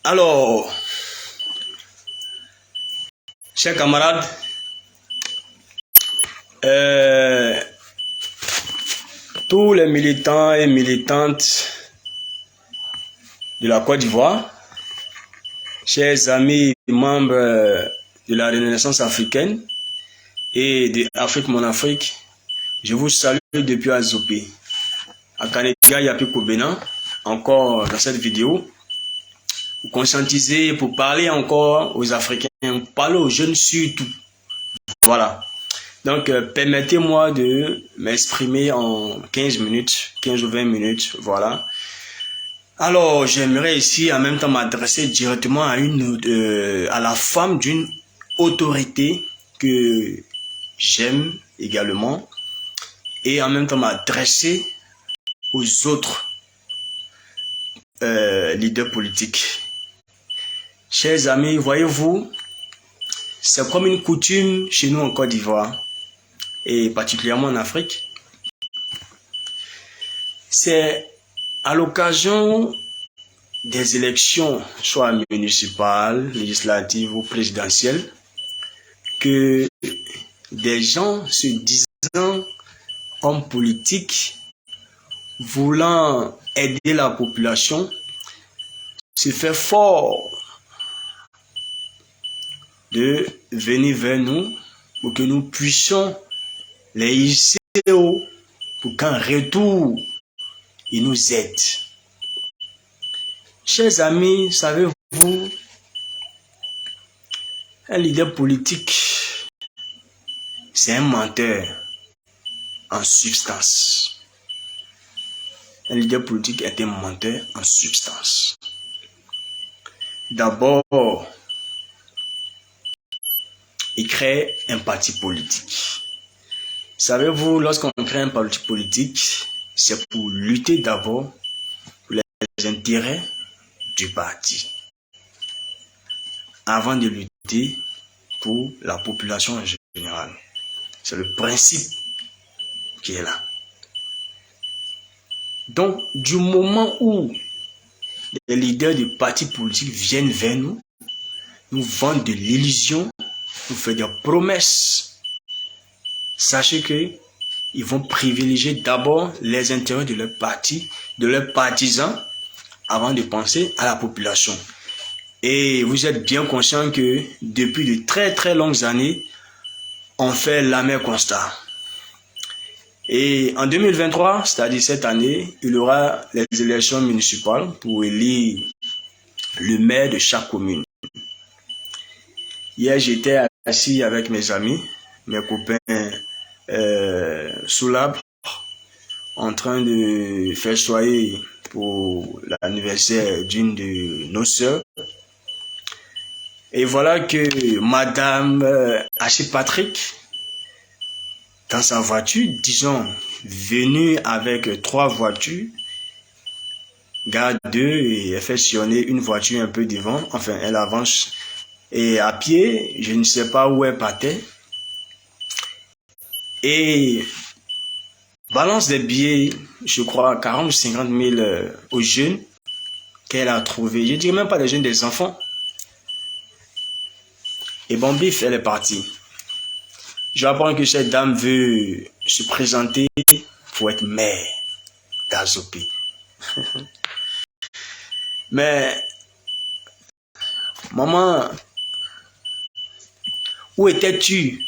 Alors, chers camarades, tous les militants et militantes de la Côte d'Ivoire, chers amis membres de la Renaissance africaine et de Afrique Mon Afrique, je vous salue depuis Azopé, à Kanega Yapiko Bénin, encore dans cette vidéo, pour conscientiser, pour parler encore aux Africains, pour parler aux jeunes surtout. Voilà. Donc, permettez-moi de m'exprimer en 15 minutes, 15 ou 20 minutes, voilà. Alors, j'aimerais ici en même temps m'adresser directement à la femme d'une autorité que j'aime également et en même temps m'adresser aux autres leaders politiques. Chers amis, voyez-vous, c'est comme une coutume chez nous en Côte d'Ivoire et particulièrement en Afrique. C'est à l'occasion des élections, soit municipales, législatives ou présidentielles, que des gens se disant hommes politiques, voulant aider la population, se fait fort de venir vers nous pour que nous puissions les hisser haut pour qu'en retour, ils nous aident. Chers amis, savez-vous, un leader politique, c'est un menteur en substance. Un leader politique est un menteur en substance. D'abord, il crée un parti politique. Savez-vous, lorsqu'on crée un parti politique, c'est pour lutter d'abord pour les intérêts du parti, avant de lutter pour la population en général. C'est le principe qui est là. Donc, du moment où les leaders du parti politique viennent vers nous, nous vendent de l'illusion, nous font des promesses, sachez que ils vont privilégier d'abord les intérêts de leur parti, de leurs partisans, avant de penser à la population. Et vous êtes bien conscient que depuis de très très longues années, on fait l'amer constat. Et en 2023, c'est-à-dire cette année, il y aura les élections municipales pour élire le maire de chaque commune. Hier, j'étais assis avec mes amis, mes copains sous l'arbre, en train de faire soirée pour l'anniversaire d'une de nos sœurs. Et voilà que Madame H. Patrick, dans sa voiture, disons, venue avec 3 voitures, garde 2 et elle fait sillonner une voiture un peu devant, enfin elle avance. Et à pied, je ne sais pas où elle partait. Et balance des billets, je crois, 40 ou 50 000 aux jeunes qu'elle a trouvés. Je ne dirais même pas des jeunes, des enfants. Et bon bif, elle est partie. Je apprends que cette dame veut se présenter pour être maire d'Azopé. Mais, maman, où étais-tu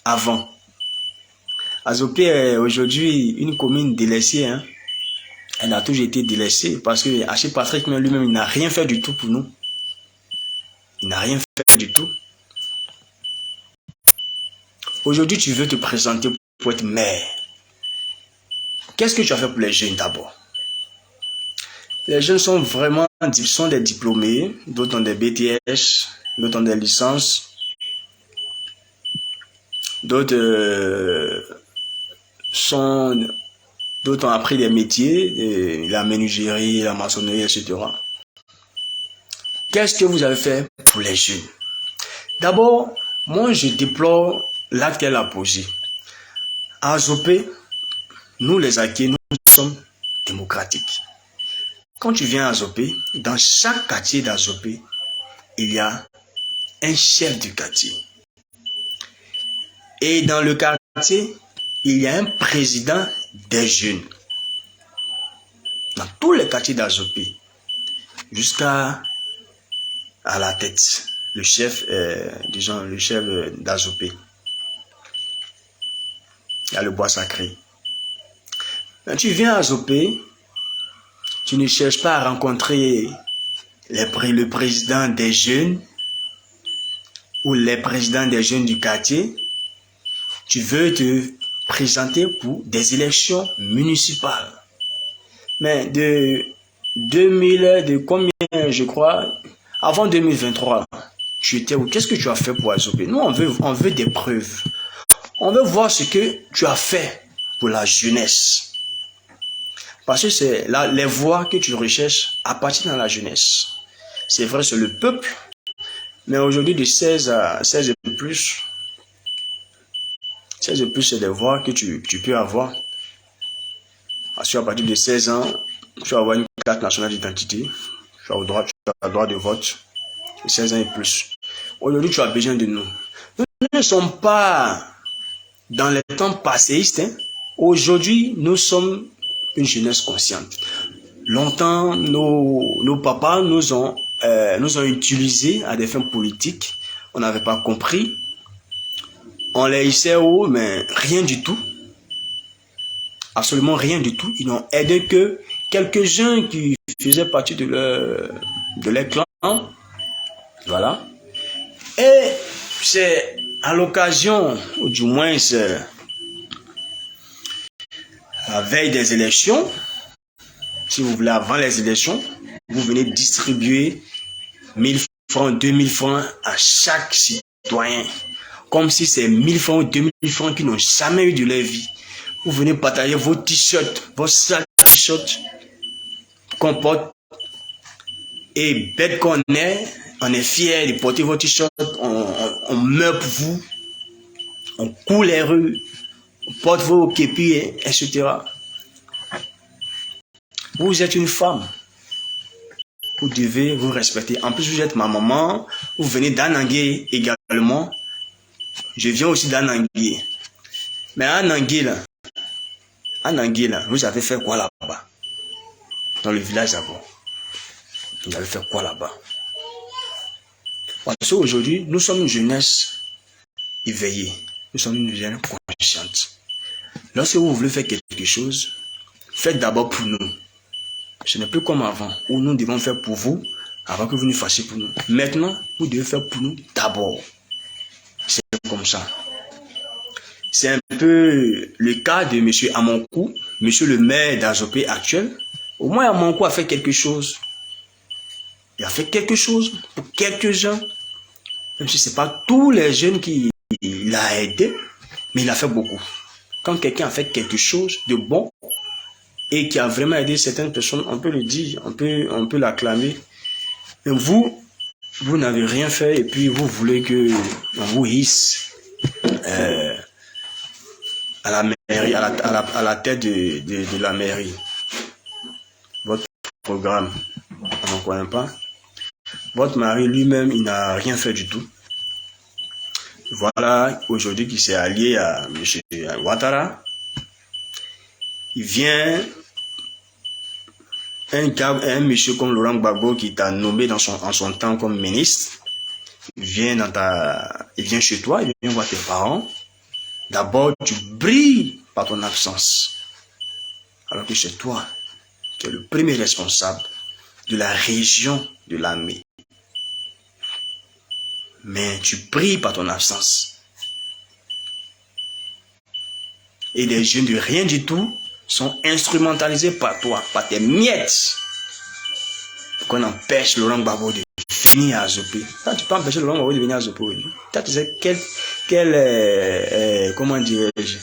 avant? Azopé est aujourd'hui une commune délaissée. Hein? Elle a toujours été délaissée parce que H. Patrick lui-même, il n'a rien fait du tout pour nous. Il n'a rien fait du tout. Aujourd'hui, tu veux te présenter pour être maire. Qu'est-ce que tu as fait pour les jeunes d'abord? Les jeunes sont vraiment des diplômés, d'autres ont des BTS, d'autres ont des licences, d'autres ont appris des métiers, la menuiserie, la maçonnerie, etc. Qu'est-ce que vous avez fait pour les jeunes? D'abord, moi je déplore l'acte qu'elle a posé. À Azopé, nous les Aké, nous sommes démocratiques. quand tu viens à Azopé, dans chaque quartier d'Azopé, il y a un chef du quartier. Et dans le quartier, il y a un président des jeunes. Dans tous les quartiers d'Azopé, jusqu'à la tête, le chef, disons, le chef d'Azopé. Il y a le bois sacré. Quand tu viens à Azopé, tu ne cherches pas à rencontrer le président des jeunes ou les présidents des jeunes du quartier. Tu veux te présenter pour des élections municipales. Mais de combien, je crois, avant 2023, tu étais où? Qu'est-ce que tu as fait pour Azopé? Nous, on veut des preuves. On veut voir ce que tu as fait pour la jeunesse. Parce que c'est les voix que tu recherches appartiennent à la jeunesse. C'est vrai, c'est le peuple. Mais aujourd'hui, de 16 et plus, c'est des voix que tu peux avoir. Parce qu'à partir de 16 ans, tu vas avoir une carte nationale d'identité. Tu as le droit de vote. De 16 ans et plus. Aujourd'hui, tu as besoin de nous. Nous ne sommes pas dans les temps passéistes. Hein. Aujourd'hui, nous sommes une jeunesse consciente. Longtemps, nos papas nous ont utilisés à des fins politiques. On n'avait pas compris. On les hissait haut, mais rien du tout. Absolument rien du tout. Ils n'ont aidé que quelques-uns qui faisaient partie de leur clan. Voilà. Et c'est à l'occasion, ou du moins c'est la veille des élections, si vous voulez, avant les élections, vous venez distribuer 1000 francs, 2000 francs à chaque citoyen. Comme si c'est 1000 francs ou 2000 francs qui n'ont jamais eu de leur vie. Vous venez partager vos t-shirts, vos sales t-shirts qu'on porte. Et bête qu'on est, on est fiers de porter vos t-shirts, on meurt pour vous, on court les rues, on porte vos képis, etc. Vous êtes une femme. Vous devez vous respecter. En plus, vous êtes ma maman. Vous venez d'Anangué également. Je viens aussi d'Anangué. Mais à Anangué, là, vous avez fait quoi là-bas? Dans le village d'abord. Vous avez fait quoi là-bas? Parce qu'aujourd'hui, nous sommes une jeunesse éveillée. Nous sommes une jeunesse consciente. Lorsque vous voulez faire quelque chose, faites d'abord pour nous. Ce n'est plus comme avant, où nous devons faire pour vous, avant que vous nous fassiez pour nous. Maintenant, vous devez faire pour nous d'abord. C'est comme ça. C'est un peu le cas de M. Amonkou, M. le maire d'Azopé actuel. Au moins, Amonkou a fait quelque chose. Il a fait quelque chose pour quelques-uns. Même si ce n'est pas tous les jeunes qui l'a aidé, mais il a fait beaucoup. Quand quelqu'un a fait quelque chose de bon et qui a vraiment aidé certaines personnes, on peut le dire, on peut l'acclamer. Mais vous n'avez rien fait et puis vous voulez qu'on vous hisse à la mairie, à la tête de la mairie. Votre programme, on n'en connaît pas. Votre mari lui-même, il n'a rien fait du tout. Voilà, aujourd'hui, qui s'est allié à M. Ouattara. Il vient, un monsieur comme Laurent Gbagbo qui t'a nommé en son temps comme ministre. Il vient chez toi, il vient voir tes parents. D'abord, tu brilles par ton absence. Alors que c'est toi qui es le premier responsable de la région de l'armée. Mais tu brilles par ton absence. Et les jeunes de rien du tout sont instrumentalisés par toi, par tes miettes. Pour qu'on empêche Laurent Gbagbo de venir à Azopé. Quand tu peux empêcher Laurent Gbagbo de venir à Azopé, tu sais comment dirais-je,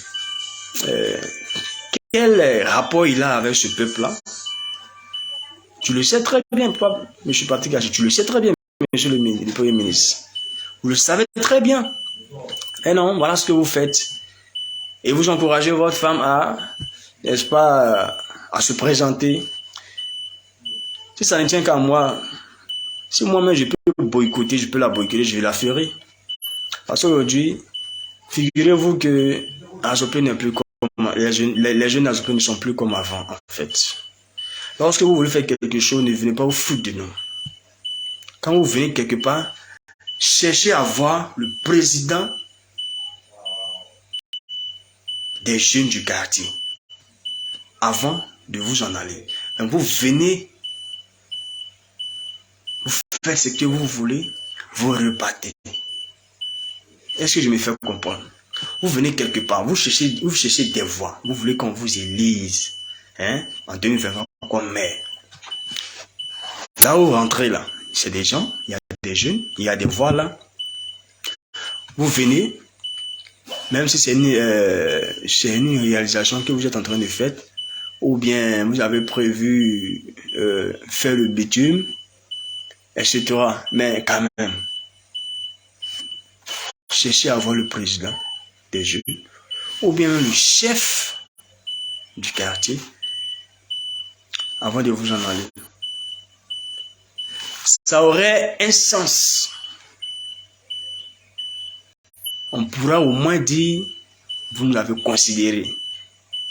quel rapport il a avec ce peuple-là. Tu le sais très bien, toi, M. Patrick Haché, tu le sais très bien, monsieur le Premier ministre. Vous le savez très bien. Et non, voilà ce que vous faites. Et vous encouragez votre femme à, n'est-ce pas, à se présenter Si ça ne tient qu'à moi, si moi-même je peux boycotter, je peux la boycotter, je vais la ferai. Parce qu'aujourd'hui, figurez-vous que Azopé n'est plus comme les jeunes Azopé ne sont plus comme avant, en fait. Lorsque vous voulez faire quelque chose, ne venez pas vous foutre de nous. Quand vous venez quelque part, cherchez à voir le président des jeunes du quartier avant de vous en aller. Donc vous venez, vous faites ce que vous voulez, vous repartez. Est-ce que je me fais comprendre? Vous venez quelque part, vous cherchez des voix, vous voulez qu'on vous élise en 2020 comme maire. Là où vous rentrez là, c'est des gens, il y a des jeunes, il y a des voix là. Vous venez, même si c'est une réalisation que vous êtes en train de faire, ou bien vous avez prévu faire le bitume, etc. Mais quand même, cherchez à voir le président des jeunes, ou bien le chef du quartier, avant de vous en aller. Ça aurait un sens. On pourra au moins dire, vous nous avez considéré.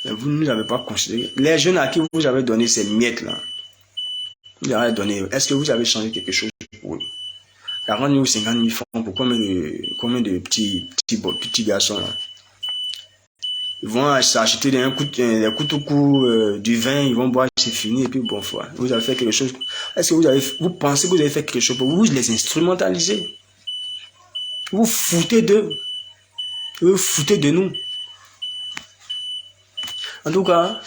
Mais vous ne nous avez pas considéré. Les jeunes à qui vous avez donné ces miettes-là, vous avez donné, est-ce que vous avez changé quelque chose pour eux? 40 000 ou 50 000 francs pour combien de petits garçons là? Ils vont s'acheter des couteaux du vin, ils vont boire, c'est fini, et puis bon foi. Vous avez fait quelque chose. Est-ce que vous pensez que vous avez fait quelque chose pour vous les instrumentaliser? Vous foutez d'eux. Vous foutez de nous. En tout cas,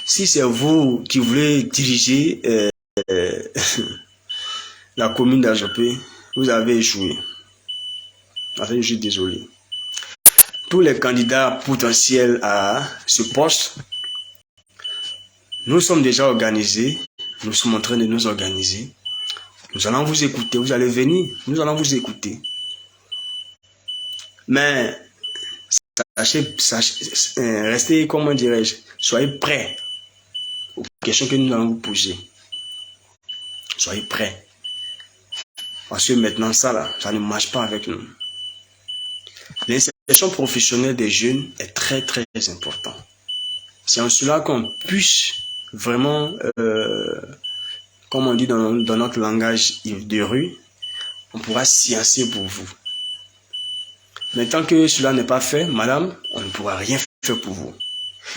si c'est vous qui voulez diriger la commune d'Azopé, vous avez échoué. En fait, je suis désolé. Tous les candidats potentiels à ce poste, nous sommes déjà organisés. Nous sommes en train de nous organiser. Nous allons vous écouter. Vous allez venir. Nous allons vous écouter. Mais restez, comment dirais-je, soyez prêts aux questions que nous allons vous poser. Soyez prêts. Parce que maintenant, ça ne marche pas avec nous. L'insertion professionnelle des jeunes est très, très important. C'est en cela qu'on puisse vraiment, comme on dit dans notre langage de rue, on pourra sciencer pour vous. Mais tant que cela n'est pas fait, madame, on ne pourra rien faire pour vous.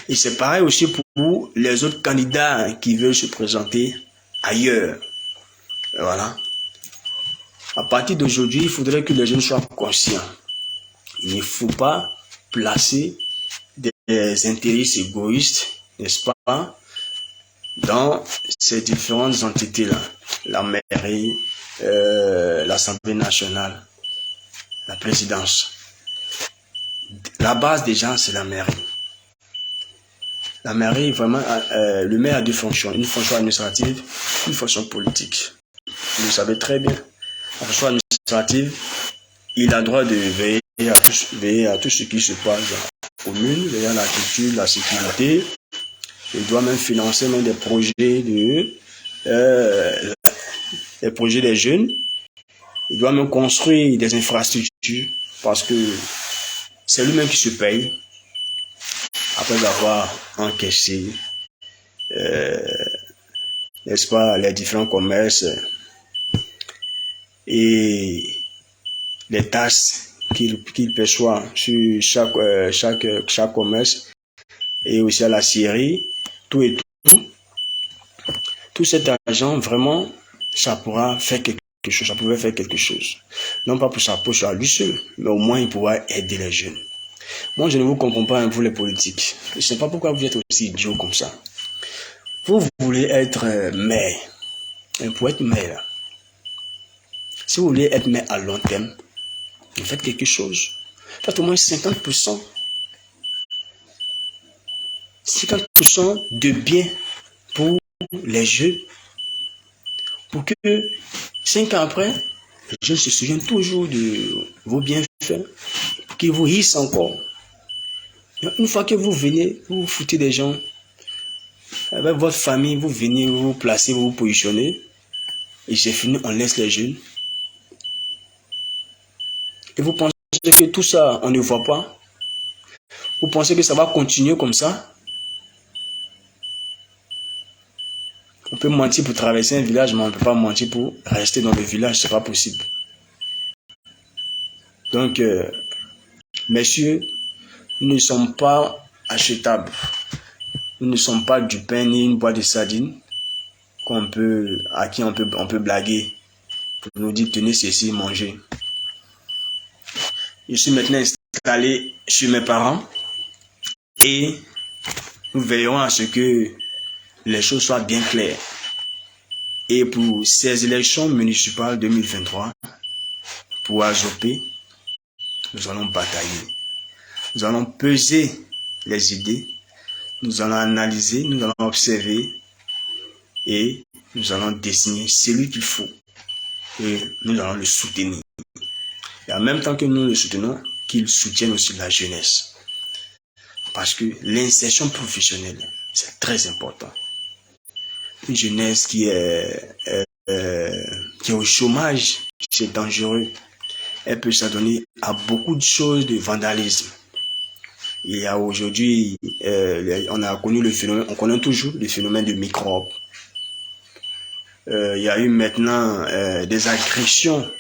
Et c'est pareil aussi pour les autres candidats qui veulent se présenter ailleurs. Et voilà. À partir d'aujourd'hui, il faudrait que les jeunes soient conscients. Il ne faut pas placer des intérêts égoïstes, n'est-ce pas, dans ces différentes entités-là. La mairie, l'Assemblée nationale, la présidence. La base des gens, c'est la mairie. La mairie, vraiment, le maire a deux fonctions. Une fonction administrative, une fonction politique. Vous le savez très bien. La fonction administrative, il a le droit de veiller à tout ce qui se passe dans la commune, veiller à la culture, la sécurité. Il doit même financer des projets des jeunes. Il doit même construire des infrastructures parce que c'est lui-même qui se paye après avoir encaissé, n'est-ce pas, les différents commerces et les taxes qu'il perçoit sur chaque commerce et aussi à la scierie, tout et tout. Tout cet argent, vraiment, ça pourra faire quelque chose, ça pouvait faire quelque chose. Non pas pour sa poche à lui seul, mais au moins il pourra aider les jeunes. Moi, je ne vous comprends pas, vous les politiques. Je ne sais pas pourquoi vous êtes aussi idiots comme ça. Vous voulez être maire. Et pour être maire, si vous voulez être maire à long terme, vous faites quelque chose. Faites au moins 50%. 50% de bien pour les jeunes. Pour que 5 ans après, les jeunes se souviennent toujours de vos bienfaits. Pour qu'ils vous rissent encore. Une fois que vous venez, vous vous foutez des gens. Avec votre famille, vous venez, vous vous placez, vous vous positionnez. Et c'est fini, on laisse les jeunes. Et vous pensez que tout ça, on ne voit pas? Vous pensez que ça va continuer comme ça? On peut mentir pour traverser un village, mais on ne peut pas mentir pour rester dans le village, ce n'est pas possible. Donc, messieurs, nous ne sommes pas achetables. Nous ne sommes pas du pain ni une boîte de sardines à qui on peut blaguer pour nous dire tenez ceci, mangez. Je suis maintenant installé chez mes parents et nous veillerons à ce que les choses soient bien claires. Et pour ces élections municipales 2023, pour Azopé, nous allons batailler. Nous allons peser les idées, nous allons analyser, nous allons observer et nous allons dessiner celui qu'il faut. Et nous allons le soutenir. Et en même temps que nous le soutenons, qu'il soutienne aussi la jeunesse. Parce que l'insertion professionnelle, c'est très important. Une jeunesse qui est au chômage, c'est dangereux. Elle peut s'adonner à beaucoup de choses de vandalisme. Il y a aujourd'hui, on a connu le phénomène, on connaît toujours le phénomène de microbes. Il y a eu maintenant des agressions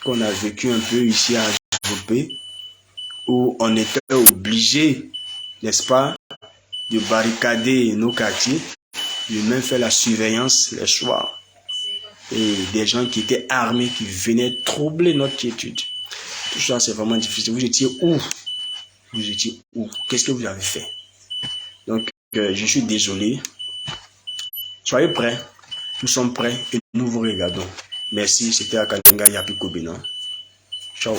qu'on a vécues un peu ici à Azopé, où on était obligé, n'est-ce pas, de barricader nos quartiers, de même faire la surveillance les soirs. Et des gens qui étaient armés, qui venaient troubler notre quiétude. Tout ça, c'est vraiment difficile. Vous étiez où? Vous étiez où? Qu'est-ce que vous avez fait? Donc, je suis désolé. Soyez prêts. Nous sommes prêts et nous vous regardons. Merci. C'était Akananga Yapi Kobina. Ciao.